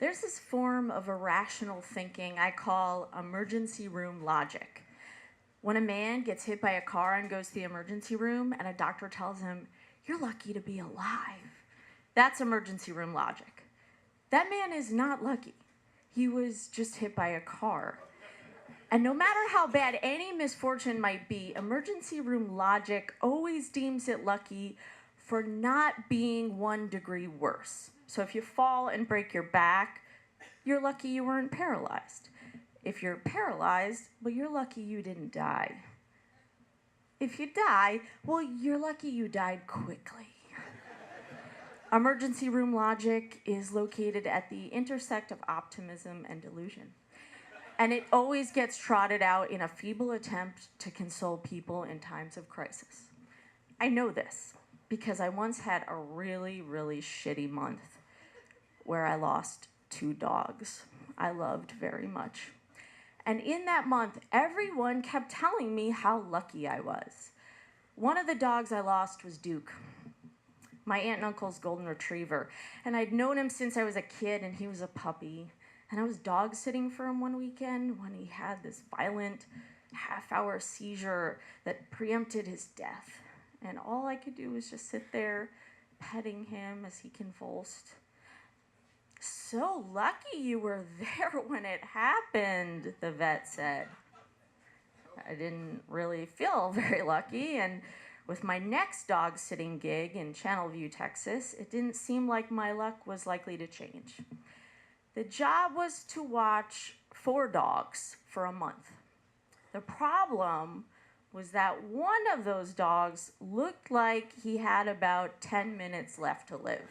There's this form of irrational thinking I call emergency room logic. When a man gets hit by a car and goes to the emergency room and a doctor tells him, "You're lucky to be alive," that's emergency room logic. That man is not lucky. He was just hit by a car. And no matter how bad any misfortune might be, emergency room logic always deems it lucky for not being 1 degree worse. So if you fall and break your back, you're lucky you weren't paralyzed. If you're paralyzed, well, you're lucky you didn't die. If you die, well, you're lucky you died quickly. Emergency room logic is located at the intersect of optimism and delusion. And it always gets trotted out in a feeble attempt to console people in times of crisis. I know this because I once had a really, really shitty month where I lost 2 dogs I loved very much. And in that month, everyone kept telling me how lucky I was. One of the dogs I lost was Duke, my aunt and uncle's golden retriever. And I'd known him since I was a kid, and he was a puppy. And I was dog sitting for him one weekend when he had this violent half-hour seizure that preempted his death. And all I could do was just sit there petting him as he convulsed. "So lucky you were there when it happened," the vet said. I didn't really feel very lucky, and with my next dog sitting gig in Channelview, Texas, it didn't seem like my luck was likely to change. The job was to watch 4 dogs for a month. The problem was that one of those dogs looked like he had about 10 minutes left to live.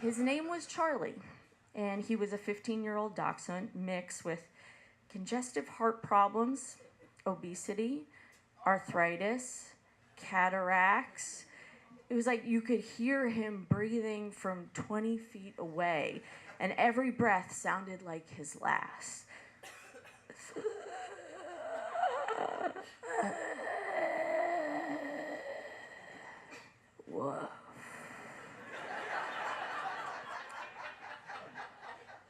His name was Charlie, and he was a 15-year-old dachshund mix with congestive heart problems, obesity, arthritis, cataracts. It was like you could hear him breathing from 20 feet away, and every breath sounded like his last. Whoa.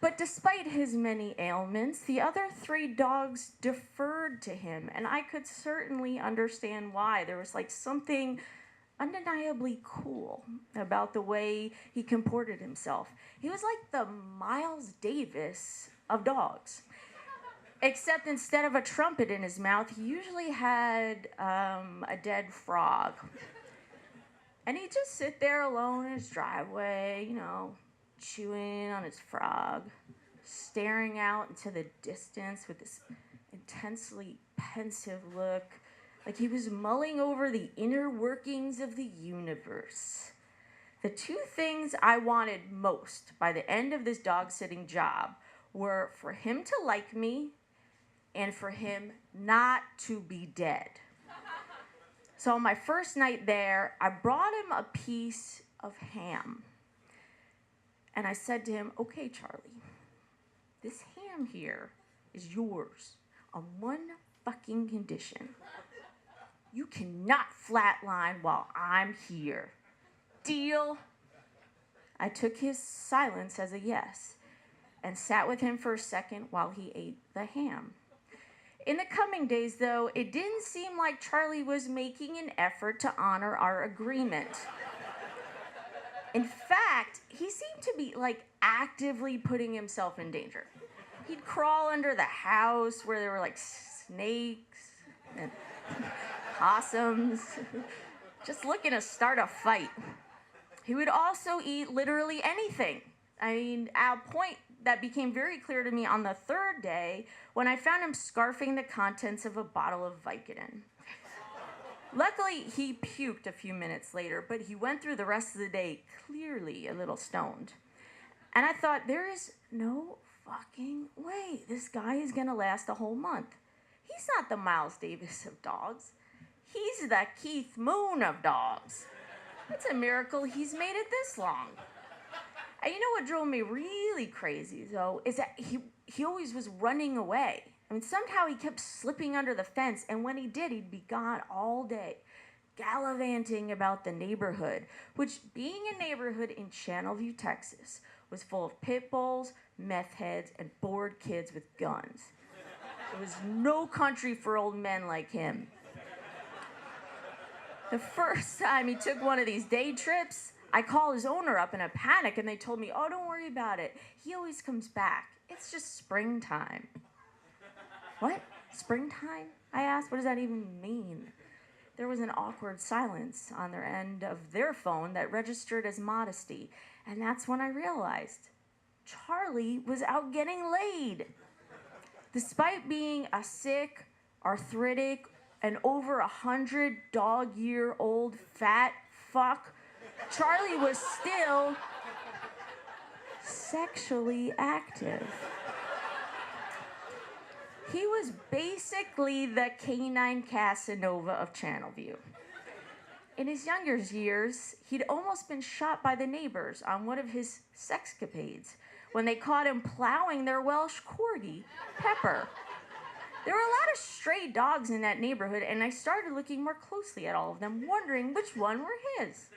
But despite his many ailments, the other 3 dogs deferred to him, and I could certainly understand why. There was like something undeniably cool about the way he comported himself. He was like the Miles Davis of dogs. Except instead of a trumpet in his mouth, he usually had a dead frog. And he'd just sit there alone in his driveway, chewing on his frog, staring out into the distance with this intensely pensive look, like he was mulling over the inner workings of the universe. The 2 things I wanted most by the end of this dog-sitting job were for him to like me and for him not to be dead. So on my first night there, I brought him a piece of ham. And I said to him, "Okay, Charlie, this ham here is yours on one fucking condition. You cannot flatline while I'm here. Deal?" I took his silence as a yes and sat with him for a second while he ate the ham. In the coming days, though, it didn't seem like Charlie was making an effort to honor our agreement. In fact, he seemed to be actively putting himself in danger. He'd crawl under the house where there were snakes and possums, just looking to start a fight. He would also eat literally anything. At a point that became very clear to me on the 3rd day when I found him scarfing the contents of a bottle of Vicodin. Luckily, he puked a few minutes later, but he went through the rest of the day clearly a little stoned. And I thought, there is no fucking way this guy is gonna last a whole month. He's not the Miles Davis of dogs. He's the Keith Moon of dogs. It's a miracle he's made it this long. And you know what drove me really crazy, though, is that he always was running away. Somehow he kept slipping under the fence, and when he did, he'd be gone all day. gallivanting about the neighborhood, which, being a neighborhood in Channelview, Texas, was full of pit bulls, meth heads, and bored kids with guns. It was no country for old men like him. The first time he took one of these day trips, I called his owner up in a panic, and they told me, "Oh, don't worry about it. He always comes back. It's just springtime." What? Springtime? I asked. What does that even mean? There was an awkward silence on their end of their phone that registered as modesty, and that's when I realized Charlie was out getting laid. Despite being a sick, arthritic, and over 100-dog-year-old fat fuck, Charlie was still sexually active. He was basically the canine Casanova of Channelview. In his younger years, he'd almost been shot by the neighbors on one of his sexcapades when they caught him plowing their Welsh corgi, Pepper. There were a lot of stray dogs in that neighborhood, and I started looking more closely at all of them, wondering which one were his.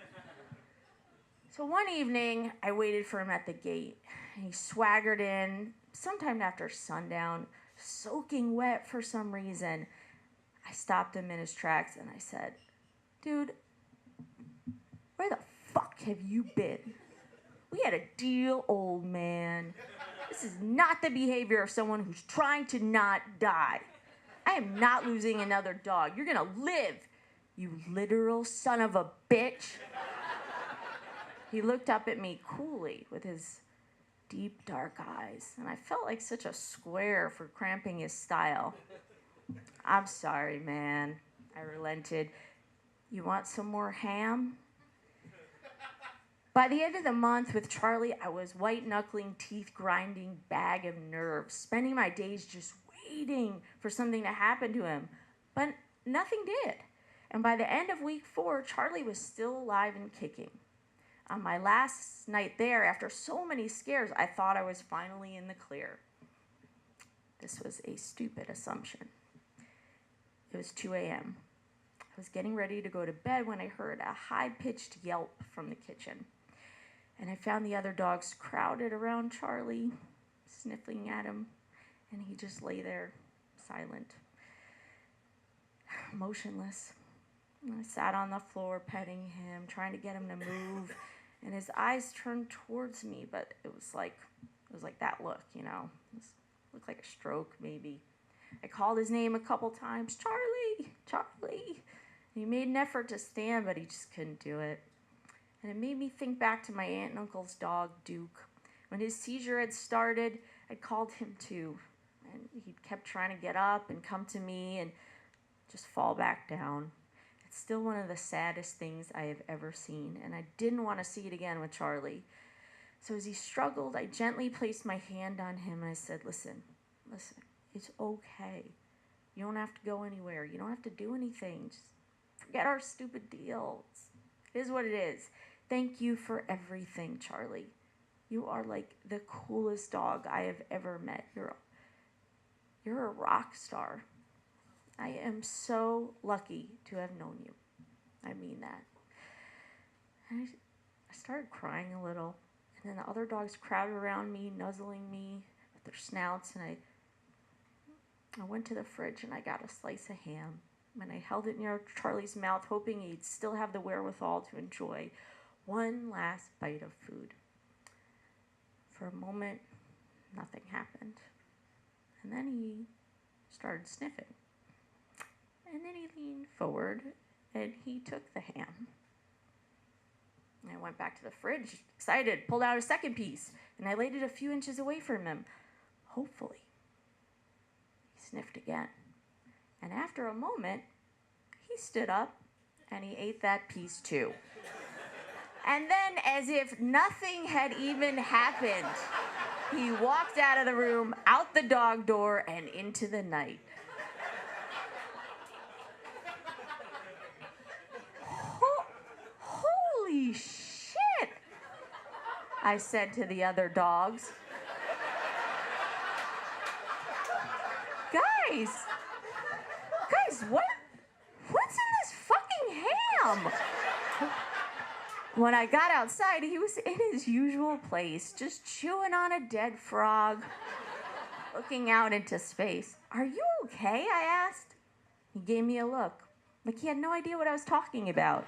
So one evening, I waited for him at the gate, and he swaggered in sometime after sundown, soaking wet for some reason. I stopped him in his tracks, and I said, "Dude, where the fuck have you been? We had a deal, old man. This is not the behavior of someone who's trying to not die. I am not losing another dog. You're gonna live, you literal son of a bitch." He looked up at me coolly with his deep, dark eyes, and I felt like such a square for cramping his style. "I'm sorry, man," I relented. "You want some more ham?" By the end of the month with Charlie, I was white-knuckling, teeth-grinding bag of nerves, spending my days just waiting for something to happen to him. But nothing did. And by the end of week 4, Charlie was still alive and kicking. On my last night there, after so many scares, I thought I was finally in the clear. This was a stupid assumption. It was 2 a.m. I was getting ready to go to bed when I heard a high-pitched yelp from the kitchen. And I found the other dogs crowded around Charlie, sniffing at him, and he just lay there, silent, motionless. And I sat on the floor, petting him, trying to get him to move, and his eyes turned towards me, but it was like that look, you know. It looked like a stroke, maybe. I called his name a couple times, "Charlie, Charlie." He made an effort to stand, but he just couldn't do it. And it made me think back to my aunt and uncle's dog, Duke. When his seizure had started, I called him too. And he kept trying to get up and come to me and just fall back down. It's still one of the saddest things I have ever seen, and I didn't want to see it again with Charlie. So as he struggled, I gently placed my hand on him and I said, listen, it's okay. You don't have to go anywhere. You don't have to do anything. Just forget our stupid deals. It is what it is. Thank you for everything, Charlie. You are like the coolest dog I have ever met. You're a rock star. I am so lucky to have known you. I mean that. And I started crying a little, and then the other dogs crowded around me, nuzzling me with their snouts, and I went to the fridge and I got a slice of ham, and I held it near Charlie's mouth, hoping he'd still have the wherewithal to enjoy one last bite of food. For a moment, nothing happened. And then he started sniffing. And then he leaned forward and he took the ham. I went back to the fridge, excited, pulled out a second piece, and I laid it a few inches away from him. Hopefully. He sniffed again. And after a moment, he stood up and he ate that piece too. And then, as if nothing had even happened, he walked out of the room, out the dog door, and into the night. Holy shit, I said to the other dogs. Guys, what's in this fucking him. When I got outside, he was in his usual place, just chewing on a dead frog, looking out into space. "Are you okay?" I asked. He gave me a look, like he had no idea what I was talking about.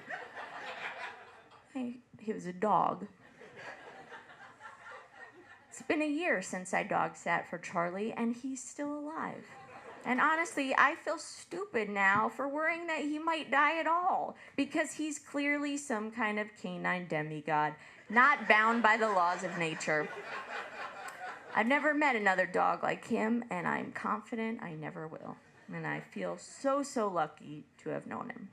He was a dog. It's been a year since I dog sat for Charlie, and he's still alive. And honestly, I feel stupid now for worrying that he might die at all, because he's clearly some kind of canine demigod, not bound by the laws of nature. I've never met another dog like him, and I'm confident I never will. And I feel so lucky to have known him.